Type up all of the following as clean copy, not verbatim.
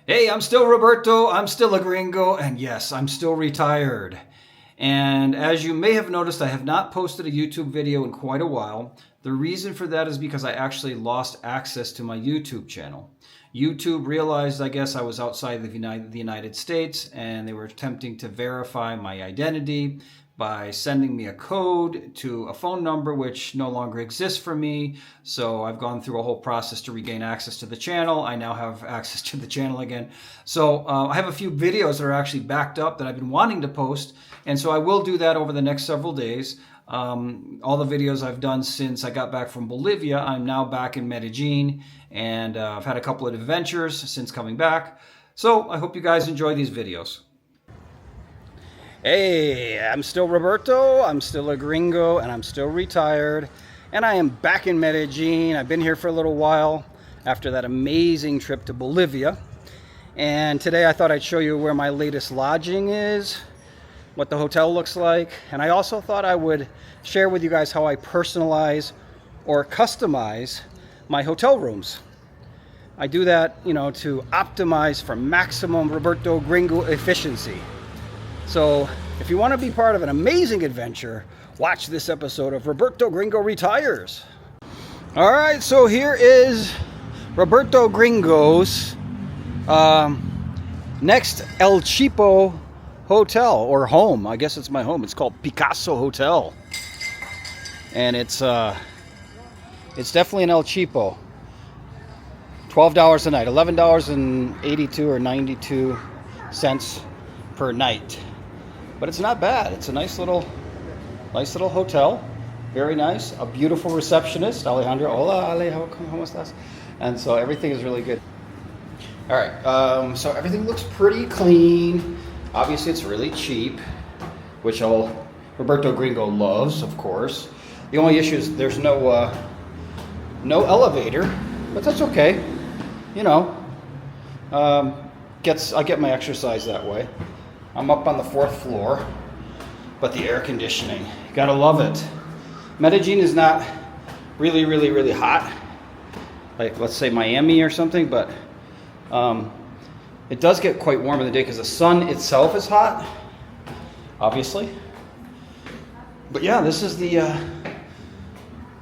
Hey, I'm still Roberto, I'm still a gringo, and yes, I'm still retired. And as you may have noticed, I have not posted a YouTube video in quite a while. The reason for that is because I actually lost access to my YouTube channel. YouTube realized, I guess, I was outside of the United States, and they were attempting to verify my identity by sending me a code to a phone number which no longer exists for me. So I've gone through a whole process to regain access to the channel. I now have access to the channel again. So I have a few videos that are actually backed up that I've been wanting to post, and so I will do that over the next several days. All the videos I've done since I got back from Bolivia, I'm now back in Medellin, and I've had a couple of adventures since coming back. So I hope you guys enjoy these videos. Hey, I'm still Roberto, I'm still a gringo, and I'm still retired. And I am back in Medellin. I've been here for a little while after that amazing trip to Bolivia. And today I thought I'd show you where my latest lodging is, what the hotel looks like. And I also thought I would share with you guys how I personalize or customize my hotel rooms. I do that, to optimize for maximum Roberto Gringo efficiency. So if you want to be part of an amazing adventure, watch this episode of Roberto Gringo Retires. All right, so here is Roberto Gringo's next El Cheapo hotel, or home. I guess it's my home. It's called Picasso Hotel. And it's definitely an El Cheapo. $12 a night, $11.82 or 92 cents per night. But it's not bad. It's a nice little hotel. Very nice. A beautiful receptionist, Alejandro. Hola, Ale, ¿cómo estás? And so everything is really good. All right, so everything looks pretty clean. Obviously, it's really cheap, which Roberto Gringo loves, of course. The only issue is there's no elevator, but that's okay. I get my exercise that way. I'm up on the 4th floor, but the air conditioning, you gotta love it. Medellin is not really, really, really hot, like let's say Miami or something, but it does get quite warm in the day because the sun itself is hot, obviously. But yeah, this is the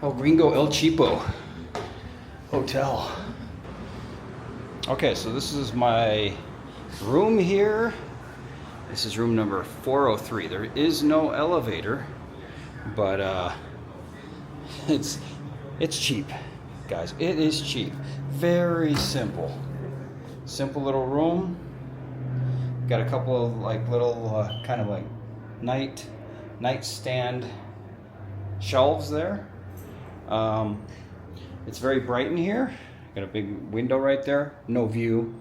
El Gringo El Cheapo Hotel. Okay, so this is my room here. This is room number 403. There is no elevator, but it's cheap, guys. It is cheap. Very simple little room. Got a couple of little kind of nightstand shelves there. It's very bright in here. Got a big window right there. No view.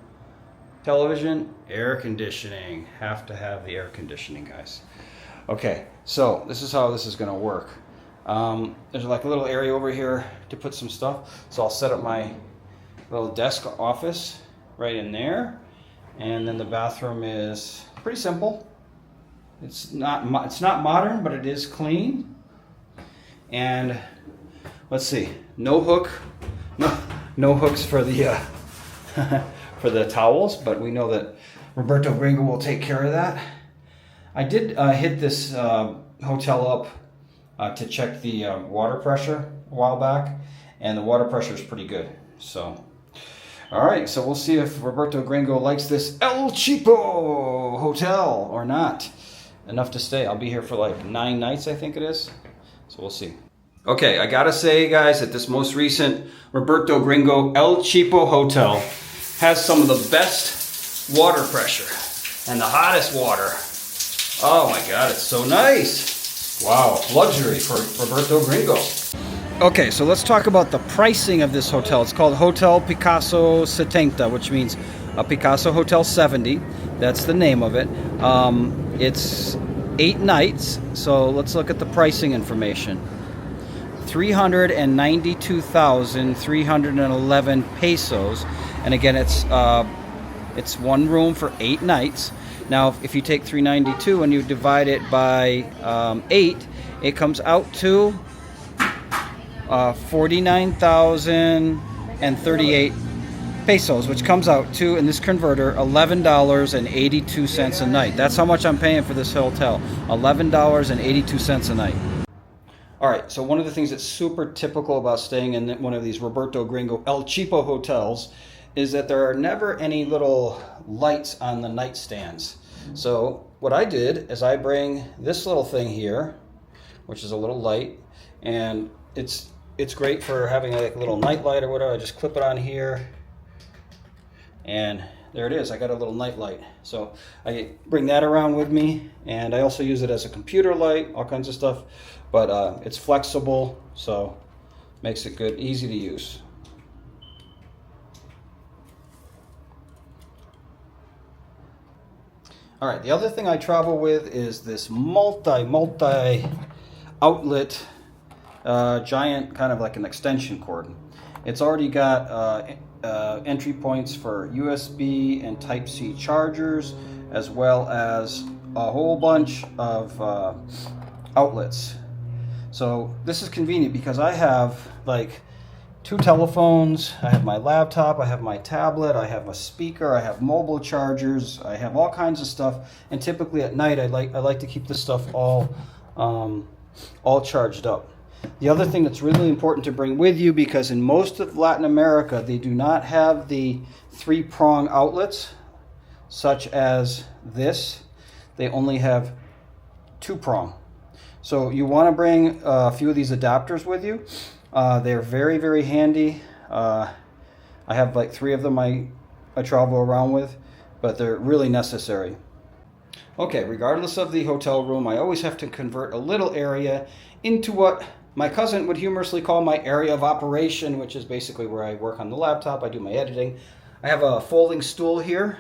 Television, air conditioning. Have to have the air conditioning, guys. Okay, so this is how this is gonna work. There's like a little area over here to put some stuff. So I'll set up my little desk office right in there. And then the bathroom is pretty simple. It's not modern, but it is clean. And let's see, no hooks for the for the towels, but we know that Roberto Gringo will take care of that. I did hit this hotel up to check the water pressure a while back, and the water pressure is pretty good. So, all right, so we'll see if Roberto Gringo likes this El Cheapo hotel or not. Enough to stay. I'll be here for like 9 nights, I think it is. So we'll see. Okay, I gotta say, guys, that this most recent Roberto Gringo El Cheapo hotel has some of the best water pressure and the hottest water. Oh my God, it's so nice. Wow, luxury for Roberto Gringo. Okay, so let's talk about the pricing of this hotel. It's called Hotel Picasso 70, which means Picasso Hotel 70. That's the name of it. It's 8 nights, so let's look at the pricing information. 392,311 pesos, and again, it's one room for 8 nights. Now, if you take 392 and you divide it by 8, it comes out to 49,038 pesos, which comes out to, in this converter, $11.82 a night. That's how much I'm paying for this hotel, $11.82 a night. All right, so one of the things that's super typical about staying in one of these Roberto Gringo El Cheapo hotels is that there are never any little lights on the nightstands. So what I did is I bring this little thing here, which is a little light, and it's great for having a little night light or whatever. I just clip it on here, and there it is. I got a little night light. So I bring that around with me, and I also use it as a computer light, all kinds of stuff. But it's flexible, so makes it good, easy to use. All right, the other thing I travel with is this multi outlet giant, kind of like an extension cord. It's already got entry points for USB and Type-C chargers, as well as a whole bunch of outlets. So this is convenient because I have like 2 telephones, I have my laptop, I have my tablet, I have a speaker, I have mobile chargers, I have all kinds of stuff. And typically at night I like to keep this stuff all charged up. The other thing that's really important to bring with you, because in most of Latin America they do not have the 3-prong outlets such as this. They only have 2-prong. So you want to bring a few of these adapters with you. They're very, very handy. I have like 3 of them I travel around with, but they're really necessary. Okay, regardless of the hotel room, I always have to convert a little area into what my cousin would humorously call my area of operation, which is basically where I work on the laptop, I do my editing. I have a folding stool here,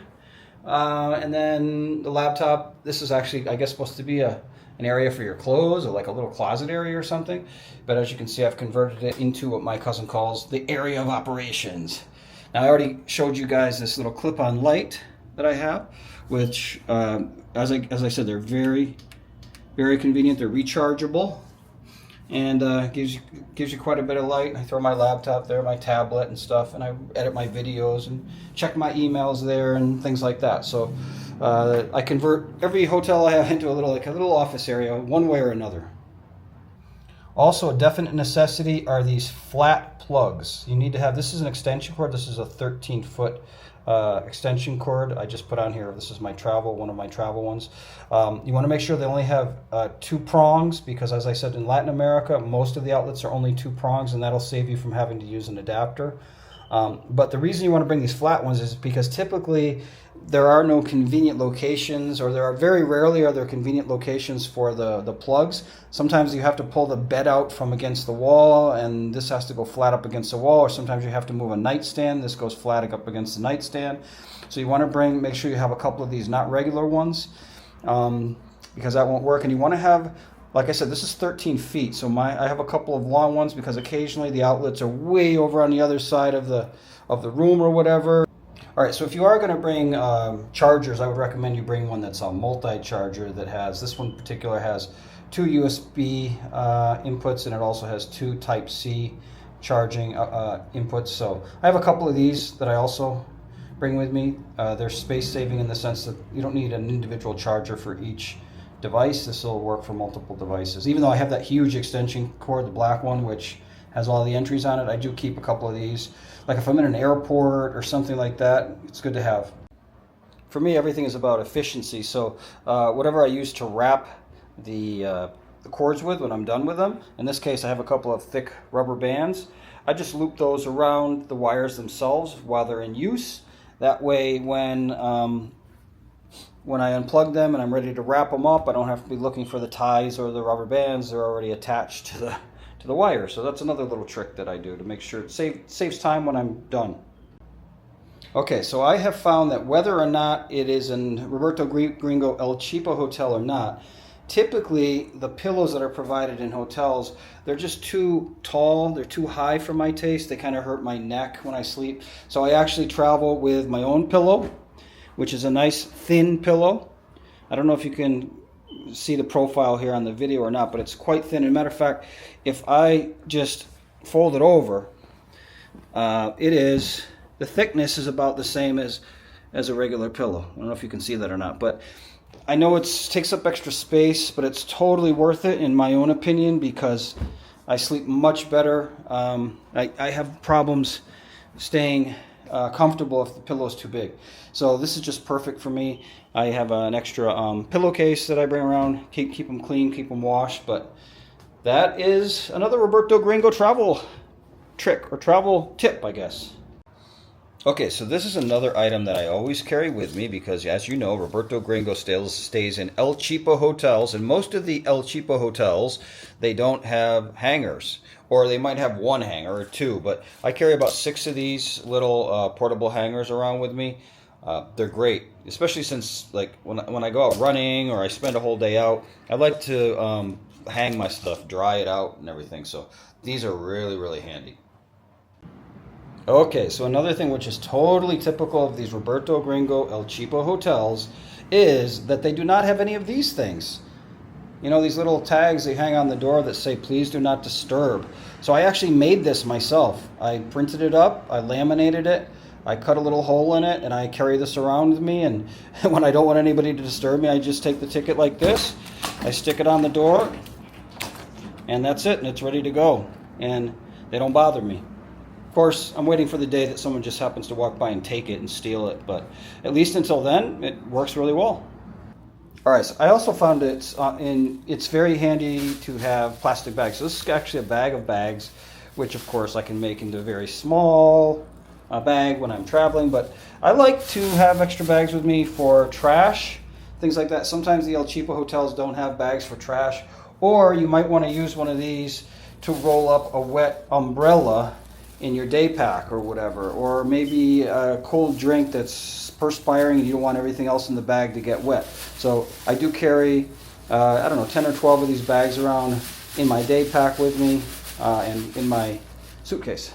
and then the laptop. This is actually, I guess, supposed to be an area for your clothes, or like a little closet area or something. But as you can see, I've converted it into what my cousin calls the area of operations. Now, I already showed you guys this little clip-on light that I have, which, as I said, they're very, very convenient. They're rechargeable, and gives you quite a bit of light. I throw my laptop there, my tablet and stuff, and I edit my videos and check my emails there and things like that. So I convert every hotel I have into a little office area, one way or another. Also, a definite necessity are these flat plugs. You need to have, this is an extension cord. This is a 13-foot extension cord I just put on here. This is one of my travel ones. You want to make sure they only have 2 prongs, because as I said, in Latin America, most of the outlets are only 2 prongs, and that'll save you from having to use an adapter. But the reason you want to bring these flat ones is because typically there are no convenient locations, or very rarely are there convenient locations for the plugs. Sometimes you have to pull the bed out from against the wall, and this has to go flat up against the wall, or sometimes you have to move a nightstand. This goes flat up against the nightstand. So you want to make sure you have a couple of these, not regular ones, because that won't work. And you want to have, like I said, this is 13 feet, so I have a couple of long ones because occasionally the outlets are way over on the other side of the room or whatever. All right, so if you are going to bring chargers, I would recommend you bring one that's a multi-charger that has, this one in particular has 2 USB inputs, and it also has 2 Type-C charging inputs. So I have a couple of these that I also bring with me. They're space saving in the sense that you don't need an individual charger for each device. This will work for multiple devices. Even though I have that huge extension cord, the black one, which has all the entries on it, I do keep a couple of these. Like if I'm in an airport or something like that, it's good to have. For me, everything is about efficiency. So whatever I use to wrap the cords with when I'm done with them, in this case I have a couple of thick rubber bands. I just loop those around the wires themselves while they're in use. That way when I unplug them and I'm ready to wrap them up, I don't have to be looking for the ties or the rubber bands. They're already attached to the wire. So that's another little trick that I do to make sure it saves time when I'm done. Okay, so I have found that whether or not it is in Roberto Gringo El Cheapo Hotel or not, typically the pillows that are provided in hotels, they're just too tall, they're too high for my taste. They kind of hurt my neck when I sleep. So I actually travel with my own pillow, which is a nice thin pillow. I don't know if you can see the profile here on the video or not, but it's quite thin. As a matter of fact, if I just fold it over, it is the thickness is about the same as a regular pillow. I don't know if you can see that or not, but I know it takes up extra space, but it's totally worth it in my own opinion because I sleep much better. I have problems staying comfortable if the pillow is too big. So this is just perfect for me. I have an extra pillowcase that I bring around, keep them clean, keep them washed. But that is another Roberto Gringo travel trick or travel tip, I guess. Okay, so this is another item that I always carry with me because, as you know, Roberto Gringo stays in El Cheapo hotels, and most of the El Cheapo hotels, they don't have hangers, or they might have one hanger or two, but I carry about 6 of these little portable hangers around with me. They're great, especially since like when I go out running or I spend a whole day out, I like to hang my stuff, dry it out and everything, so these are really, really handy. Okay, so another thing which is totally typical of these Roberto Gringo El Cheapo hotels is that they do not have any of these things. You know, these little tags they hang on the door that say, please do not disturb. So I actually made this myself. I printed it up, I laminated it, I cut a little hole in it, and I carry this around with me. And when I don't want anybody to disturb me, I just take the ticket like this, I stick it on the door, and that's it, and it's ready to go. And they don't bother me. Of course, I'm waiting for the day that someone just happens to walk by and take it and steal it, but at least until then, it works really well. All right, so I also found it's very handy to have plastic bags. So this is actually a bag of bags, which of course I can make into a very small bag when I'm traveling, but I like to have extra bags with me for trash, things like that. Sometimes the El Cheapo hotels don't have bags for trash, or you might want to use one of these to roll up a wet umbrella in your day pack or whatever, or maybe a cold drink that's perspiring and you don't want everything else in the bag to get wet. So I do carry, I don't know, 10 or 12 of these bags around in my day pack with me and in my suitcase.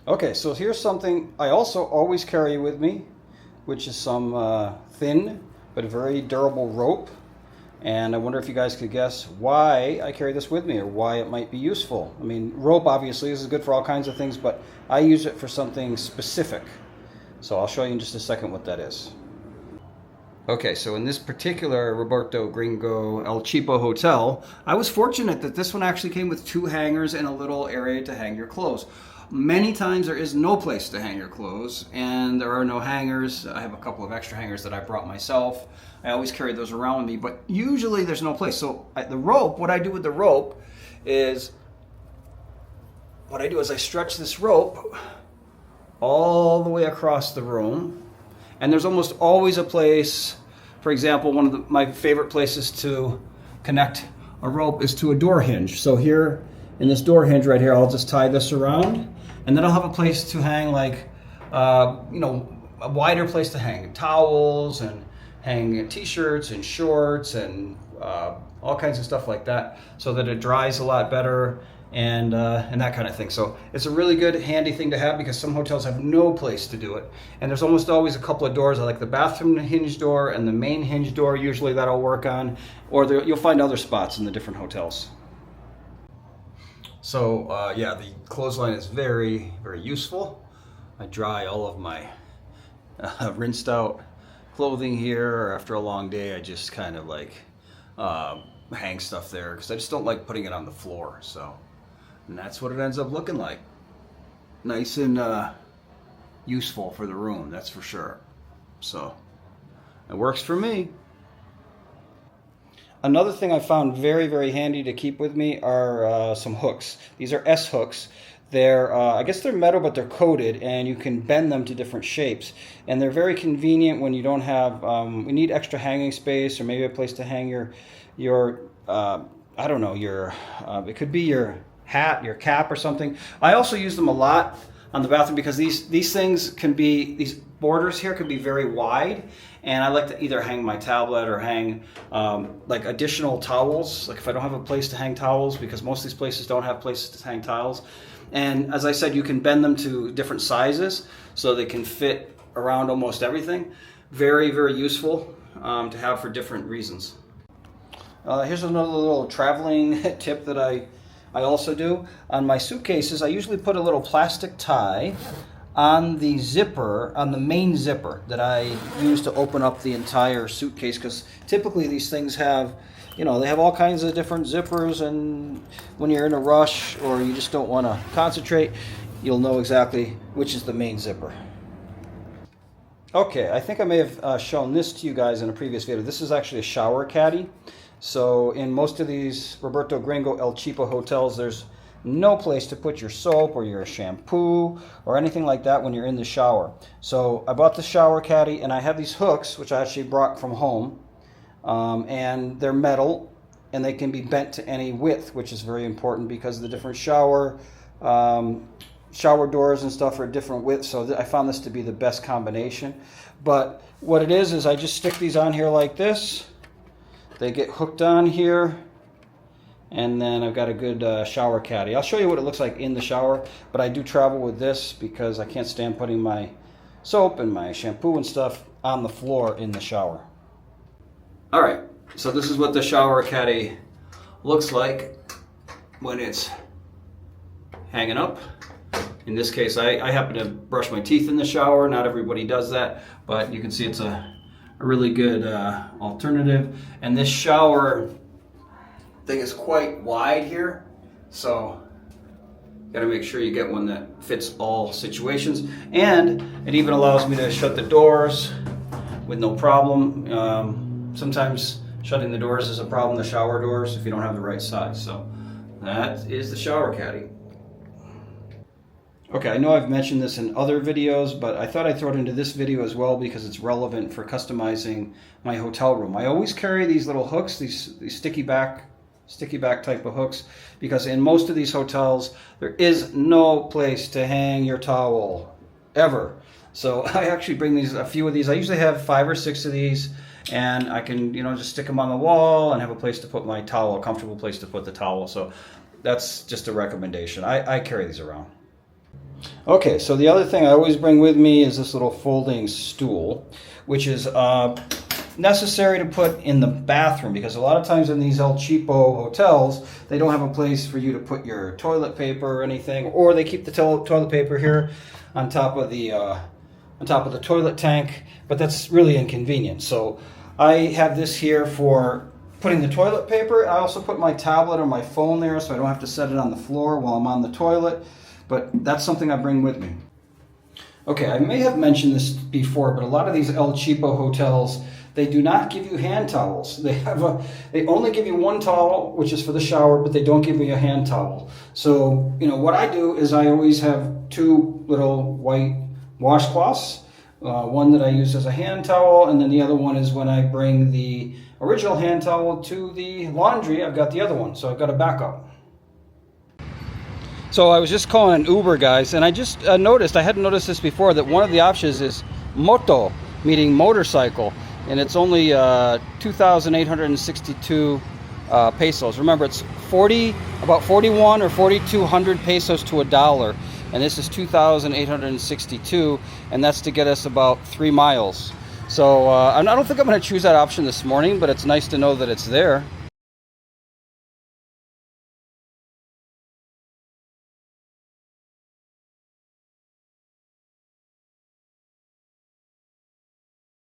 Okay, so here's something I also always carry with me, which is some thin but very durable rope. And I wonder if you guys could guess why I carry this with me or why it might be useful. I mean, rope obviously is good for all kinds of things, but I use it for something specific. So I'll show you in just a second what that is. Okay, so in this particular Roberto Gringo El Cheapo hotel, I was fortunate that this one actually came with 2 hangers and a little area to hang your clothes. Many times there is no place to hang your clothes and there are no hangers. I have a couple of extra hangers that I brought myself. I always carry those around with me, but usually there's no place. So the rope, what I do with the rope is, I stretch this rope all the way across the room, and there's almost always a place. For example, one of my favorite places to connect a rope is to a door hinge. So here in this door hinge right here, I'll just tie this around, and then I'll have a place to hang like, a wider place to hang towels and hang t-shirts and shorts and all kinds of stuff like that, so that it dries a lot better and that kind of thing. So it's a really good, handy thing to have because some hotels have no place to do it. And there's almost always a couple of doors. I like the bathroom hinge door and the main hinge door. Usually that'll work on, or you'll find other spots in the different hotels. So yeah, the clothesline is very, very useful. I dry all of my rinsed out clothing here. After a long day, I just kind of like hang stuff there because I just don't like putting it on the floor. So, and that's what it ends up looking like. Nice and useful for the room, that's for sure. So it works for me. Another thing I found very, very handy to keep with me are some hooks. These are S hooks. They're, I guess they're metal, but they're coated, and you can bend them to different shapes. And they're very convenient when you don't have, we need extra hanging space, or maybe a place to hang your I don't know, it could be your hat, your cap or something. I also use them a lot on the bathroom because these things can be, these borders here can be very wide. And I like to either hang my tablet or hang like additional towels, like if I don't have a place to hang towels, because most of these places don't have places to hang towels. And as I said, you can bend them to different sizes so they can fit around almost everything. Very, very useful to have for different reasons. Here's another little traveling tip that I also do. On my suitcases, I usually put a little plastic tie on the zipper, on the main zipper that I use to open up the entire suitcase, because typically these things have, you know, they have all kinds of different zippers, and when you're in a rush or you just don't want to concentrate, you'll know exactly which is the main zipper. Okay, I think I may have shown this to you guys in a previous video. This is actually a shower caddy. So in most of these Roberto Gringo El Cheapo hotels, there's no place to put your soap or your shampoo or anything like that when you're in the shower. So I bought the shower caddy, and I have these hooks, which I actually brought from home, and they're metal, and they can be bent to any width, which is very important because the different shower doors and stuff are different widths. So I found this to be the best combination. But what it is I just stick these on here like this. They get hooked on here, and then I've got a good shower caddy. I'll show you what it looks like in the shower, but I do travel with this because I can't stand putting my soap and my shampoo and stuff on the floor in the shower. All right, so this is what the shower caddy looks like when it's hanging up. In this case, I happen to brush my teeth in the shower. Not everybody does that, but you can see it's a really good alternative. And this shower thing is quite wide here, so you gotta make sure you get one that fits all situations. And it even allows me to shut the doors with no problem. Sometimes shutting the doors is a problem, the shower doors, if you don't have the right size. So that is the shower caddy. Okay, I know I've mentioned this in other videos, but I thought I'd throw it into this video as well because it's relevant for customizing my hotel room. I always carry these little hooks, these sticky back type of hooks, because in most of these hotels there is no place to hang your towel ever. So I actually bring a few of these. I usually have 5 or 6 of these, and I can, you know, just stick them on the wall and have a place to put my towel, a comfortable place to put the towel. So that's just a recommendation. I carry these around. Okay, so the other thing I always bring with me is this little folding stool, which is necessary to put in the bathroom, because a lot of times in these El Cheapo hotels, they don't have a place for you to put your toilet paper or anything, or they keep the toilet paper here on top of the toilet tank, but that's really inconvenient. So I have this here for putting the toilet paper. I also put my tablet or my phone there, so I don't have to set it on the floor while I'm on the toilet. But that's something I bring with me. Okay, I may have mentioned this before, but a lot of these El Cheapo hotels, they do not give you hand towels. They only give you one towel, which is for the shower, but they don't give you a hand towel. So, you know, what I do is I always have 2 little white washcloths. One that I use as a hand towel, and then the other one is when I bring the original hand towel to the laundry, I've got the other one, so I've got a backup. So I was just calling an Uber, guys, and I just noticed, I hadn't noticed this before, that one of the options is moto, meaning motorcycle, and it's only 2,862 pesos. Remember, it's about 41 or 4,200 pesos to $1, and this is 2,862, and that's to get us about 3 miles. So I don't think I'm going to choose that option this morning, but it's nice to know that it's there.